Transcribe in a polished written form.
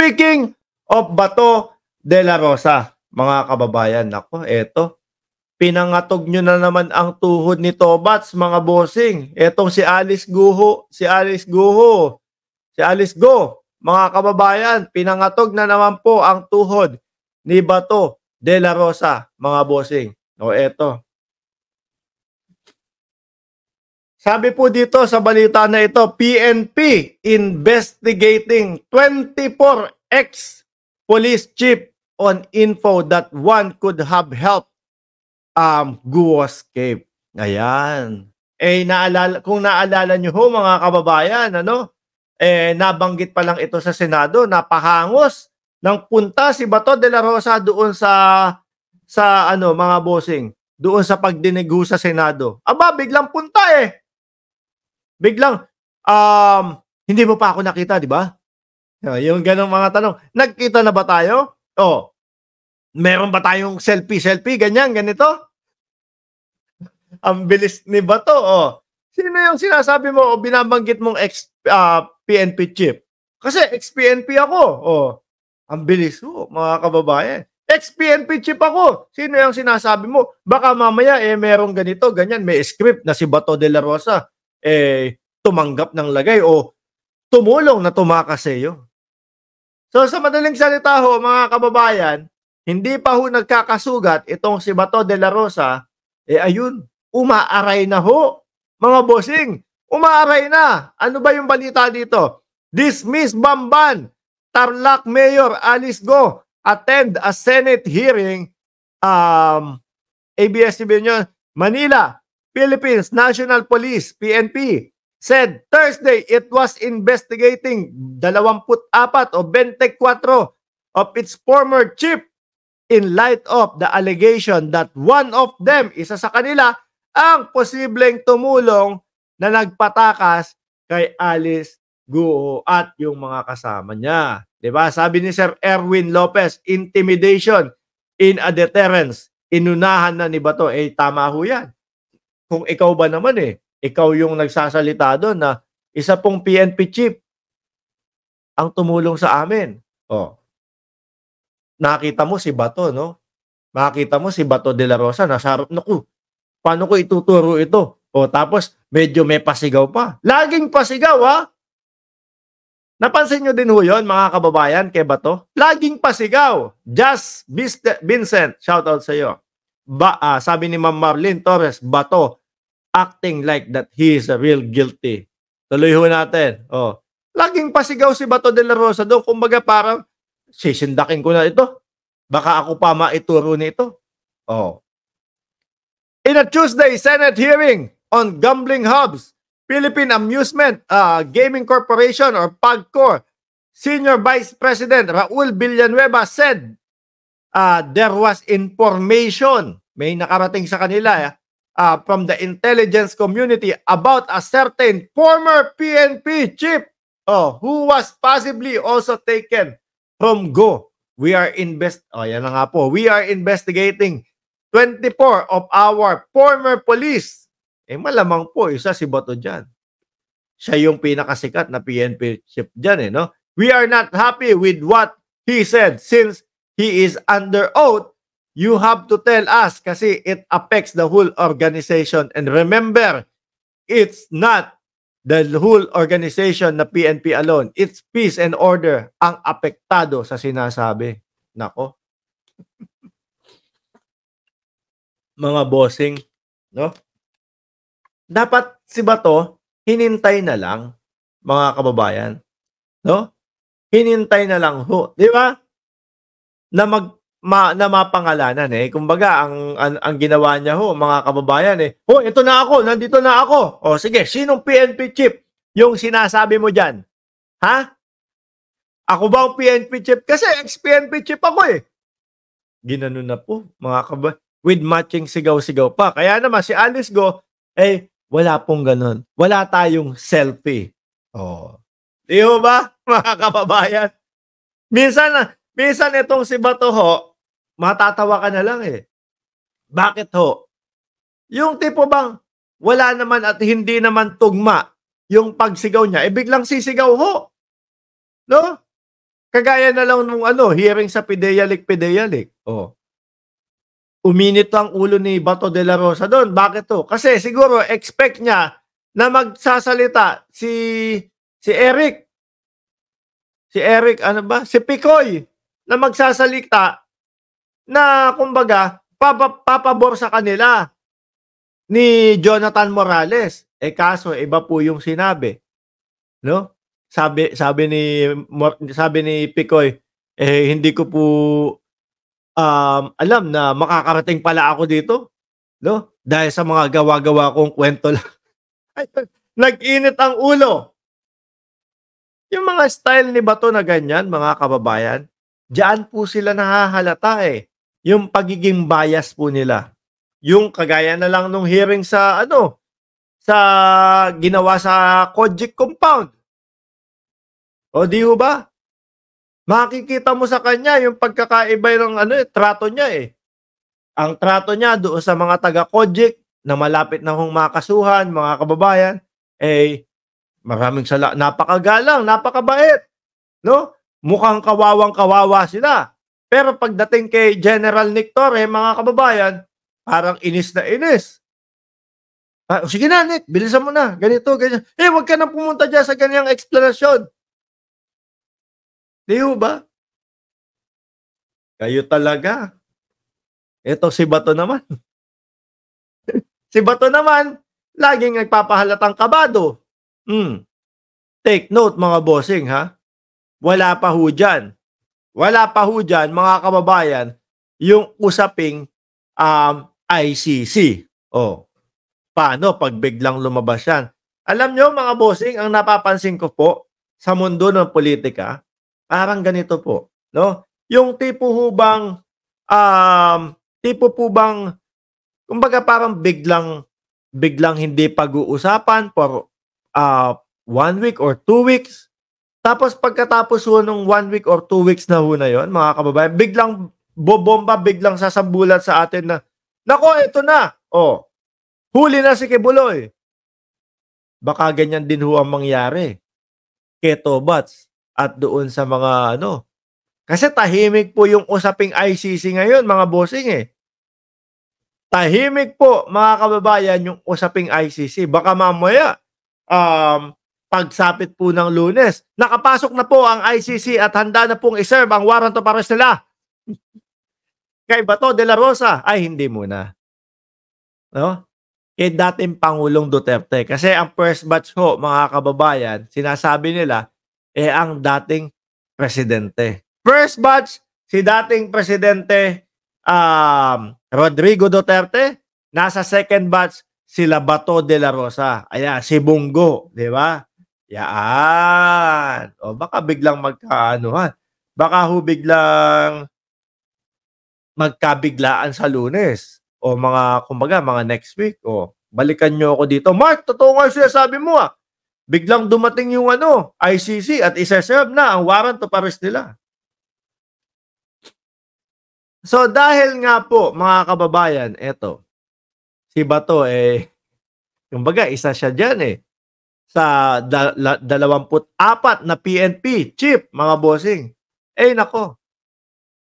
Speaking of Bato de la Rosa, mga kababayan, nako, eto, pinangatog nyo na naman ang tuhod ni Tobats, mga bossing. Etong si Alice Guho, si Alice Go, mga kababayan, pinangatog na naman po ang tuhod ni Bato de la Rosa, mga bossing. O eto. Sabi po dito sa balita na ito, PNP investigating 24 ex-police chief on info that one could have helped Guo escape. Ayan. Kung naalala nyo ho, mga kababayan, nabanggit pa lang ito sa Senado, napahangos ng punta si Bato de la Rosa doon sa mga bossing, doon sa pagdinig ho sa Senado. Aba, biglang punta eh. Biglang, hindi mo pa ako nakita, di ba? Yung ganong mga tanong. Nagkita na ba tayo? O, meron ba tayong selfie, ganyan, ganito? Ang bilis ni Bato, o. Sino yung sinasabi mo o binabanggit mong ex-PNP chief? Kasi ex-PNP ako, o. Ang bilis ho, mga kababayan. Ex-PNP chief ako. Sino yung sinasabi mo? Baka mamaya, merong ganito, ganyan, may script na si Bato de la Rosa, tumanggap ng lagay o tumulong na tumakas sa iyo. So sa madaling salita ho, mga kababayan, hindi pa ho nagkakasugat itong si Bato de la Rosa, ayun, umaaray na ho. Mga bossing, umaaray na. Ano ba yung balita dito? Dismiss Bamban, Tarlac Mayor Alice Go attend a Senate hearing, ABS-CBN yun, Manila, Philippines National Police, PNP, said Thursday it was investigating 24 o 24 of its former chief in light of the allegation that one of them, isa sa kanila, ang posibleng tumulong na nagpatakas kay Alice Guo at yung mga kasama niya. Diba? Sabi ni Sir Erwin Lopez, intimidation in a deterrence. Inunahan na ni Bato. Tama ho yan. Kung ikaw ba naman ikaw yung nagsasalita doon na isa pong PNP chief ang tumulong sa amin. Nakita mo si Bato, no? Makita mo si Bato de la Rosa, nasa harap, naku, paano ko ituturo ito? Tapos medyo may pasigaw pa. Laging pasigaw, ha? Napansin nyo din ho yun, mga kababayan, kay Bato? Laging pasigaw. Just Vincent, shout out sa iyo. Sabi ni Ma'am Marlene Torres, Bato, acting like that he is a real guilty. Tuloy ho natin. Laging pasigaw si Bato de la Rosa doon. Kumbaga parang, sisindakin ko na ito. Baka ako pa maituro nito. In a Tuesday Senate hearing on gambling hubs, Philippine Amusement Gaming Corporation or PAGCOR, Senior Vice President Raul Villanueva said there was information, may nakarating sa kanila from the intelligence community about a certain former PNP chief who was possibly also taken from Go. We are yan na nga po. We are investigating 24 of our former police. Malamang po isa si Bato dyan. Siya yung pinakasikat na PNP chief dyan, no? We are not happy with what he said since he is under oath. You have to tell us kasi it affects the whole organization. And remember, it's not the whole organization na PNP alone. It's peace and order ang apektado sa sinasabi. Nako. Mga bossing, no? Dapat si Bato, hinintay na lang, mga kababayan. No? Hinintay na lang ho. Di ba? Na mapangalanan kumbaga ang ginawa niya ho, mga kababayan ito na ako, nandito na ako. Sige, sinong PNP chief yung sinasabi mo diyan? Ha? Ako ba ang PNP chief? Kasi ex-PNP chief ako Ginanon na po, mga kababayan, with matching sigaw-sigaw pa. Kaya naman si Alice Go wala pong ganun. Wala tayong selfie. Di ho ba, mga kababayan? Minsan itong si Bato ho, matatawa ka na lang Bakit ho? Yung tipo bang wala naman at hindi naman tugma yung pagsigaw niya, biglang sisigaw ho. No? Kagaya na lang nung ano, hearing sa Pideyalik. Oh, uminit ang ulo ni Bato de la Rosa do'n. Bakit 'to? Kasi siguro expect niya na magsasalita si Eric, ano ba? Si Picoy na magsasalita na kumbaga papabor sa kanila ni Jonathan Morales. Eh, kaso iba po yung sinabi, 'no? Sabi ni Picoy, eh, hindi ko po, alam na makakarating pala ako dito, 'no? Dahil sa mga gawa-gawa kong kuwento lang. Ayun, nag-init ang ulo. Yung mga style ni Bato na ganyan, mga kababayan, diyan po sila nahahalata, eh, yung pagiging bias po nila. Yung kagaya na lang nung hearing sa ano, sa ginawa sa Kojic compound. O di ho ba? Makikita mo sa kanya yung pagkakaiba ng ano, eh, trato niya, eh. Ang trato niya doon sa mga taga Kojic na malapit na hong makasuhan, mga kababayan, eh, napakagalang, napakabait, 'no? Mukhang kawawang-kawawa sila. Pero pagdating kay General Nick Torre, mga kababayan, parang inis na inis. "Ah, sige na Nick, bilisan mo na, ganito, ganyan." Eh, wag ka nang pumunta diyan sa ganyang eksplanasyon. 'Di ho ba? Kayo talaga. Eto si Bato naman. Si Bato naman, laging nagpapahalatang kabado. Hmm, take note mga bossing ha. Wala pa ho diyan. Wala pa ho diyan mga kababayan, yung usaping, ICC. Oh, paano 'pag biglang lumabas yan? Alam niyo mga bossing, ang napapansin ko po sa mundo ng politika, parang ganito po, 'no? Yung tipo po bang kumbaga parang biglang biglang hindi pag-uusapan for, 1 week or 2 weeks. Tapos pagkatapos ho nung 1 week or 2 weeks na ho na yun, mga kababayan, biglang bobomba, biglang sasambulat sa atin na, "Naku, eto na, oh, huli na si Kibuloy." Baka ganyan din ho ang mangyari kay Tobats at doon sa mga ano, kasi tahimik po yung usaping ICC ngayon mga bossing, eh. Tahimik po mga kababayan yung usaping ICC. Baka mamaya, pagsapit po ng Lunes, nakapasok na po ang ICC at handa na pong i-serve ang warrant of arrest nila kay Bato de la Rosa. Ay hindi muna, 'no? Kay dating Pangulong Duterte. Kasi ang first batch ho, mga kababayan, sinasabi nila, eh, ang dating presidente. First batch, si dating presidente, Rodrigo Duterte. Nasa second batch, sila Bato de la Rosa. Ayan, si Bongo, 'di ba? Yaan. O baka biglang magkaanuhan. Baka ho biglang magkabiglaan sa Lunes o mga kumbaga mga next week, o balikan niyo ako dito, "Mark, totoo nga yung sinasabi mo, biglang dumating yung ano, ICC at ise-serve na ang warrant of arrest nila." So dahil nga po mga kababayan, eto, si Bato, eh, kumbaga isa siya diyan, eh, sa 24 na PNP chief, mga bossing. Eh, nako,